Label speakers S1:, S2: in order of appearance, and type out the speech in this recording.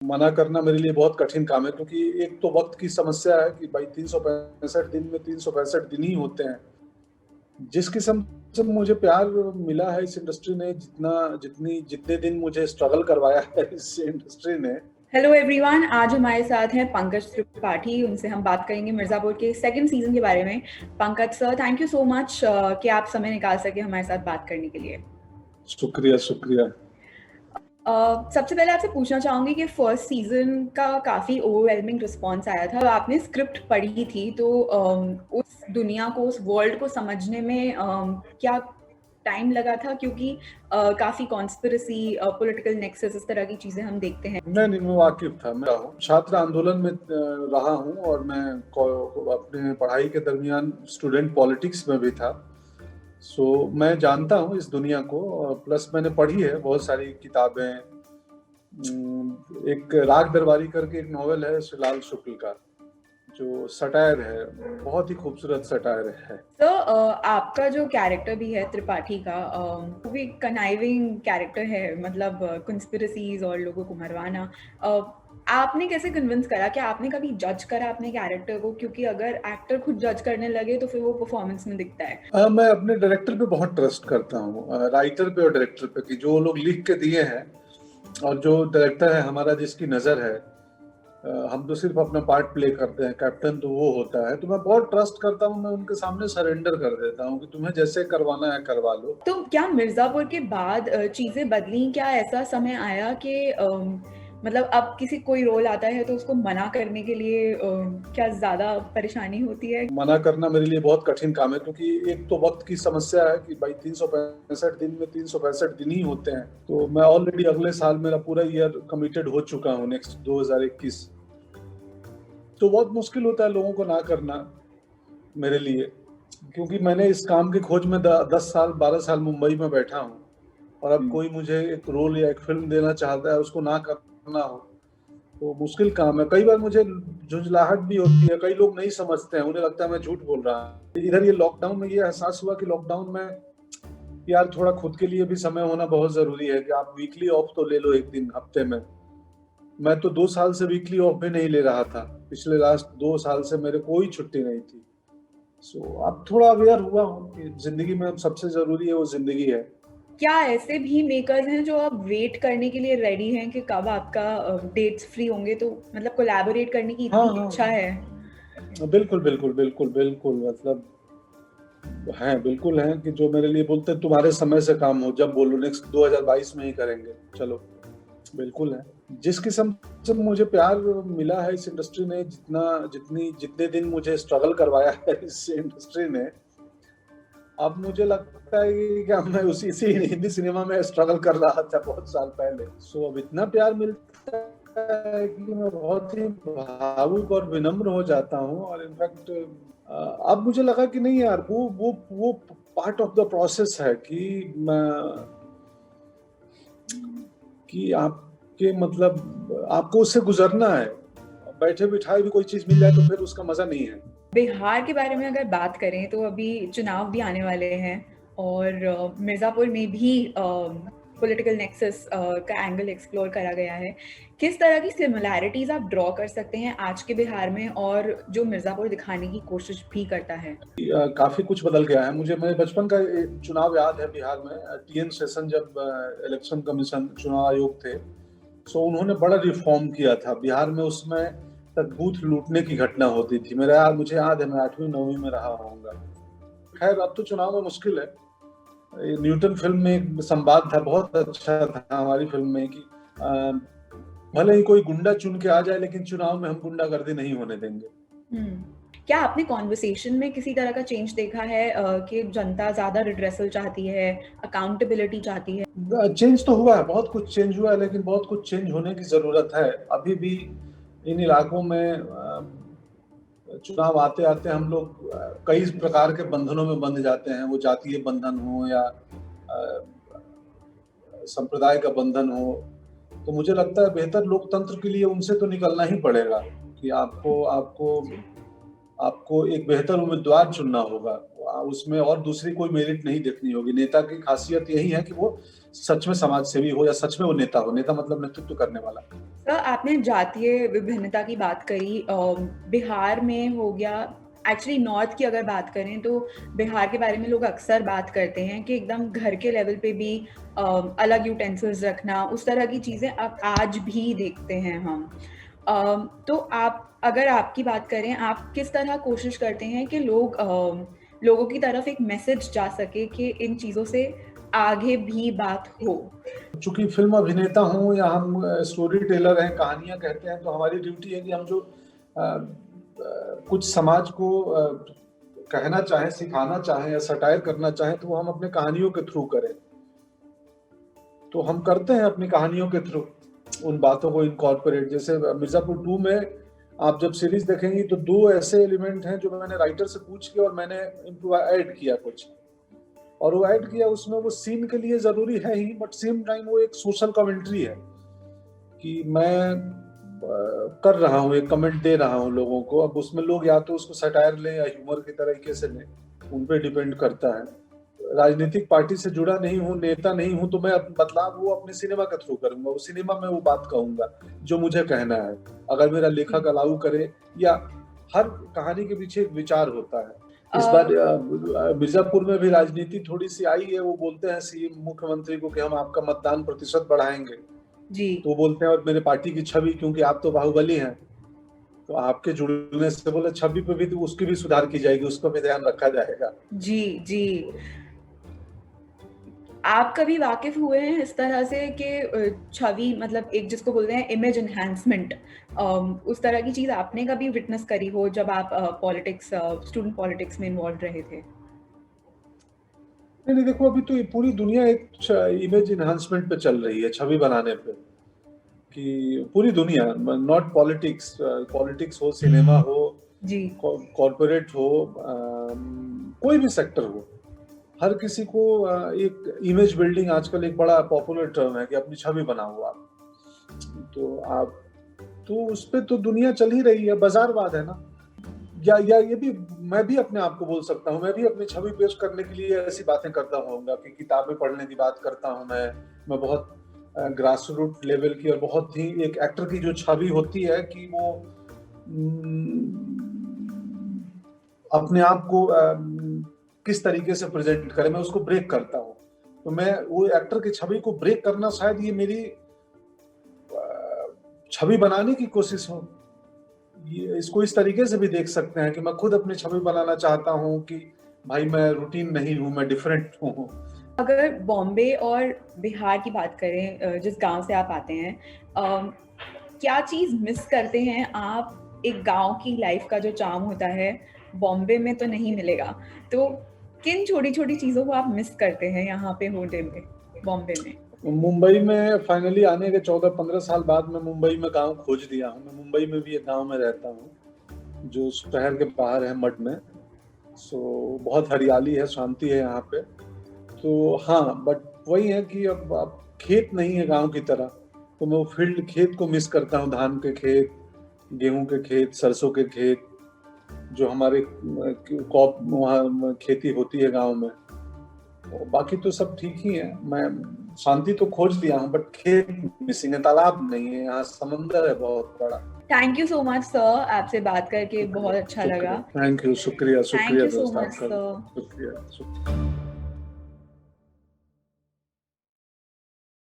S1: मना करना मेरे लिए बहुत कठिन काम है, क्योंकि एक तो वक्त की समस्या है कि भाई 365 दिन में 365 दिन ही होते हैं। जिस किस्म से मुझे प्यार मिला है इस इंडस्ट्री ने, जितने दिन मुझे स्ट्रगल करवाया है इस इंडस्ट्री ने।
S2: हेलो एवरीवन, आज हमारे साथ हैं पंकज त्रिपाठी। उनसे हम बात करेंगे मिर्जापुर के सेकंड सीजन के बारे में। Pankaj sir, thank you so much कि आप समय निकाल सके हमारे साथ बात करने के लिए।
S1: शुक्रिया शुक्रिया।
S2: सबसे पहले आपसे पूछना चाहूंगी कि फर्स्ट सीजन का काफी ओवरवेलमिंग रिस्पॉन्स आया था। आपने स्क्रिप्ट पढ़ी थी तो उस दुनिया को, उस वर्ल्ड को समझने में क्या टाइम लगा था? क्योंकि काफी कॉन्स्पिरेसी, पॉलिटिकल नेक्सस, इस तरह की चीजें हम देखते हैं।
S1: नहीं, मैं वाकिफ था। मैं छात्र आंदोलन में रहा हूँ, और मैं अपने पढ़ाई के दरमियान स्टूडेंट पॉलिटिक्स में भी था। सो मैं जानता हूँ इस दुनिया को, और प्लस मैंने पढ़ी है बहुत सारी किताबें। एक राग दरबारी करके एक नॉवेल है शिलाल शुक्ल का, जो सटायर है, बहुत ही खूबसूरत सटायर है।
S2: तो आपका जो कैरेक्टर भी है त्रिपाठी का, वो भी कनाइविंग कैरेक्टर है, मतलब कंस्पिरेसीज और लोगों को मरवाना। आपने कैसे कन्विंस करा? कि आपने कभी जज करा अपने कैरेक्टर को? क्योंकि अगर एक्टर खुद जज करने लगे तो फिर वो परफॉर्मेंस में दिखता है।
S1: मैं अपने डायरेक्टर पे बहुत ट्रस्ट करता हूँ, राइटर पे और डायरेक्टर पे, कि जो लोग लिख के दिए हैं और जो डायरेक्टर है हमारा, जिसकी नज़र है। हम तो सिर्फ अपना पार्ट प्ले करते हैं, कैप्टन तो वो होता है। तो मैं बहुत ट्रस्ट करता हूँ, मैं उनके सामने सरेंडर कर देता हूँ कि तुम्हें जैसे करवाना है करवा लो।
S2: तो क्या मिर्जापुर के बाद चीजें बदली? क्या ऐसा समय आया कि मतलब अब किसी कोई रोल आता है तो उसको मना करने के लिए क्या ज्यादा परेशानी होती है?
S1: मना करना मेरे लिए बहुत कठिन काम है, क्योंकि एक तो वक्त की समस्या है कि भाई 365 दिन में 365 दिन ही होते हैं। तो मैं ऑलरेडी अगले साल मेरा पूरा ईयर कमिटेड हो चुका हूँ, नेक्स्ट 2021। तो बहुत मुश्किल होता है लोगों को ना करना मेरे लिए, क्योंकि मैंने इस काम की खोज में 10 साल 12 साल मुंबई में बैठा हूँ। और अब कोई मुझे एक रोल या एक फिल्म देना चाहता है, उसको ना करना हो तो मुश्किल काम है। कई बार मुझे झुंझलाहट भी होती है, कई लोग नहीं समझते हैं, उन्हें लगता है मैं झूठ बोल रहा हूँ। इधर ये लॉकडाउन में ये एहसास हुआ कि लॉकडाउन में यार थोड़ा खुद के लिए भी समय होना बहुत जरूरी है, कि आप वीकली ऑफ तो ले लो एक दिन हफ्ते में। मैं तो 2 साल से वीकली ऑफ भी नहीं ले रहा था, पिछले लास्ट 2 साल से मेरे कोई छुट्टी नहीं थी। सो अब थोड़ा अवेयर हुआ हूँ कि जिंदगी में अब सबसे जरूरी है वो जिंदगी है।
S2: क्या ऐसे भी मेकर्स हैं जो अब वेट करने के लिए रेडी हैं कि कब आपका डेट्स फ्री होंगे, तो मतलब कोलैबोरेट करने की
S1: हाँ
S2: इतनी
S1: हाँ,
S2: इच्छा है?
S1: बिल्कुल बिल्कुल बिल्कुल बिल्कुल, मतलब हैं, बिल्कुल हैं, कि जो मेरे लिए बोलते हैं तुम्हारे समय से काम हो, जब बोलो नेक्स्ट 2022 में ही करेंगे, चलो। बिल्कुल है। जिस किस्म से मुझे प्यार मिला है इस इंडस्ट्री ने, जितने दिन मुझे स्ट्रगल करवाया है इस इंडस्ट्री ने, अब मुझे लगता है कि क्या मैं इसी हिंदी सिनेमा में स्ट्रगल कर रहा था बहुत साल पहले। सो अब इतना प्यार मिलता है कि मैं बहुत ही भावुक और विनम्र हो जाता हूँ। और इनफैक्ट अब मुझे लगा कि नहीं यार, वो पार्ट ऑफ द प्रोसेस है, कि आपके मतलब आपको उससे गुजरना है। बैठे बिठाए भी कोई चीज मिल जाए तो फिर उसका मजा नहीं है।
S2: बिहार के बारे में अगर बात करें तो अभी चुनाव भी आने वाले हैं, और मिर्जापुर में भी पॉलिटिकल नेक्सस का एंगल एक्सप्लोर करा गया है। किस तरह की सिमिलैरिटीज आप ड्रॉ कर सकते हैं आज के बिहार में और जो मिर्जापुर दिखाने की कोशिश भी करता है?
S1: काफी कुछ बदल गया है। मेरे बचपन का एक चुनाव याद है बिहार में। टीएन शेषन जब इलेक्शन कमीशन चुनाव आयोग थे, सो उन्होंने बड़ा रिफॉर्म किया था बिहार में। उसमें तक बूथ लूटने की घटना होती थी। मुझे याद है, मैं 8वीं 9वीं में रहा होऊंगा। खैर अब तो चुनाव में मुश्किल है। न्यूटन फिल्म में एक संवाद था, बहुत अच्छा था हमारी फिल्म में, कि भले ही कोई गुंडा चुन के आ जाए, लेकिन चुनाव में हम गुंडागर्दी नहीं होने देंगे।
S2: क्या आपने कॉन्वर्सेशन में किसी तरह का चेंज देखा है कि जनता ज्यादा रिड्रेसल चाहती है, अकाउंटेबिलिटी चाहती है?
S1: चेंज तो हुआ है, बहुत कुछ चेंज हुआ है, लेकिन बहुत कुछ चेंज होने की जरूरत है अभी भी। इन इलाकों में चुनाव आते आते हम लोग कई प्रकार के बंधनों में बंध जाते हैं, वो जातीय बंधन हो या संप्रदाय का बंधन हो। तो मुझे लगता है बेहतर लोकतंत्र के लिए उनसे तो निकलना ही पड़ेगा, कि आपको आपको आपको एक बेहतर उम्मीदवार चुनना होगा, उसमें और दूसरी कोई मेरिट नहीं देखनी होगी। नेता की खासियत यही है कि वो सच में समाज सेवी हो या सच में वो नेता हो। नेता मतलब नेतृत्व करने वाला।
S2: सर, आपने जातीय विभिन्नता की बात करी, बिहार में हो गया, एक्चुअली नॉर्थ की अगर बात करें तो बिहार के बारे में लोग अक्सर बात करते हैं कि एकदम घर के लेवल पे भी अलग यूटेंसिल्स रखना, उस तरह की चीज़ें अब आज भी देखते हैं हम। तो आप, अगर आपकी बात करें, आप किस तरह कोशिश करते हैं कि लोगों की तरफ एक मैसेज जा सके कि इन चीज़ों से आगे भी बात हो?
S1: चूंकि फिल्म अभिनेता हूँ या हम स्टोरी टेलर हैं, कहानियां कहते हैं, तो हमारी ड्यूटी है कि हम जो कुछ समाज को कहना चाहें, सिखाना चाहें या सटायर करना चाहें, तो वो हम अपने कहानियों के थ्रू करें। तो हम करते हैं अपनी कहानियों के थ्रू उन बातों को इनकॉर्पोरेट। जैसे मिर्जापुर 2 में आप जब सीरीज देखेंगी तो 2 ऐसे एलिमेंट हैं जो मैंने राइटर से पूछ के और मैंने इनको ऐड किया कुछ, और वो ऐड किया उसमें, वो सीन के लिए जरूरी है ही, बट सेम टाइम वो एक सोशल कमेंट्री है कि मैं कर रहा हूँ, एक कमेंट दे रहा हूँ लोगों को। अब उसमें लोग या तो उसको सटायर लें या ह्यूमर की तरीके से लें, उन पे डिपेंड करता है। राजनीतिक पार्टी से जुड़ा नहीं हूँ, नेता नहीं हूँ, तो मैं बदलाव वो अपने सिनेमा के थ्रू करूंगा। वो सिनेमा में वो बात कहूंगा जो मुझे कहना है, अगर मेरा लेखक अलाउ करे, या हर कहानी के पीछे एक विचार होता है। इस बार मिर्जापुर में भी राजनीति थोड़ी सी आई है। वो बोलते हैं सीएम मुख्यमंत्री को कि हम आपका मतदान प्रतिशत बढ़ाएंगे
S2: जी।
S1: तो बोलते हैं और मेरे पार्टी की छवि, क्योंकि आप तो बाहुबली हैं, तो आपके जुड़ने से बोले छवि पे भी तो उसकी भी सुधार की जाएगी, उसको भी ध्यान रखा जाएगा।
S2: जी जी। आप कभी वाकिफ हुए हैं इस तरह से कि छवि, मतलब एक जिसको बोलते हैं इमेज एनहांसमेंट, उस तरह की चीज आपने कभी विटनेस करी हो जब आप पॉलिटिक्स, स्टूडेंट पॉलिटिक्स में इन्वॉल्व रहे थे?
S1: नहीं, देखो, अभी तो ये पूरी दुनिया एक इमेज एनहांसमेंट पे चल रही है, छवि बनाने पे, कि पूरी दुनिया, नॉट पॉलिटिक्स, पॉलिटिक्स हो, सिनेमा हो,
S2: जी,
S1: कॉर्पोरेट हो, कोई भी सेक्टर हो, हर किसी को एक इमेज बिल्डिंग आजकल एक बड़ा पॉपुलर टर्म है कि अपनी छवि बनाओ आप। तो उस पे तो दुनिया चल ही रही है, बाजारवाद है ना। या ये भी मैं भी अपने आप को बोल सकता हूँ, मैं भी अपनी छवि पेश करने के लिए ऐसी बातें करता होऊंगा कि किताबें पढ़ने की बात करता हूँ मैं बहुत ग्रास रूट लेवल की, और बहुत ही एक एक्टर की जो छवि होती है कि वो अपने आप को किस तरीके से प्रेजेंट करे, मैं उसको ब्रेक करता हूँ। तो मैं वो एक्टर की छवि को ब्रेक करना, शायद ये मेरी छवि बनाने की कोशिश हो। ये इसको इस तरीके से भी देख सकते हैं कि मैं खुद अपनी छवि बनाना चाहता हूँ कि भाई मैं रूटीन नहीं हूँ, मैं डिफरेंट हूँ।
S2: अगर बॉम्बे और बिहार की बात करें, जिस गांव से आप आते हैं, क्या चीज मिस करते हैं आप? एक गांव की लाइफ का जो चार्म होता है बॉम्बे में तो नहीं मिलेगा, तो किन छोटी छोटी चीजों को आप मिस करते हैं यहाँ पे होटल में, बॉम्बे में?
S1: मुंबई में फाइनली आने के 14-15 साल बाद मैं मुंबई में गांव खोज दिया हूँ। मैं मुंबई में भी एक गांव में रहता हूँ जो शहर के बाहर है, मठ में। सो बहुत हरियाली है, शांति है यहाँ पे। तो हाँ, बट वही है कि अब खेत नहीं है गांव की तरह, तो मैं वो फील्ड खेत को मिस करता हूँ। धान के खेत, गेहूं के खेत, सरसों के खेत, जो हमारे वहाँ खेती होती है गांव में। बाकी तो सब ठीक ही है। मैं शांति तो खोज लिया हूँ, बट खेत मिसिंग है, तालाब नहीं है, यहाँ समंदर है बहुत बड़ा।
S2: Thank you so much sir, आपसे बात करके बहुत अच्छा लगा।
S1: थैंक यू, शुक्रिया
S2: थैंक यू सो
S1: दोस्त
S2: मच
S1: आपका,
S2: सर।
S1: शुक्रिया।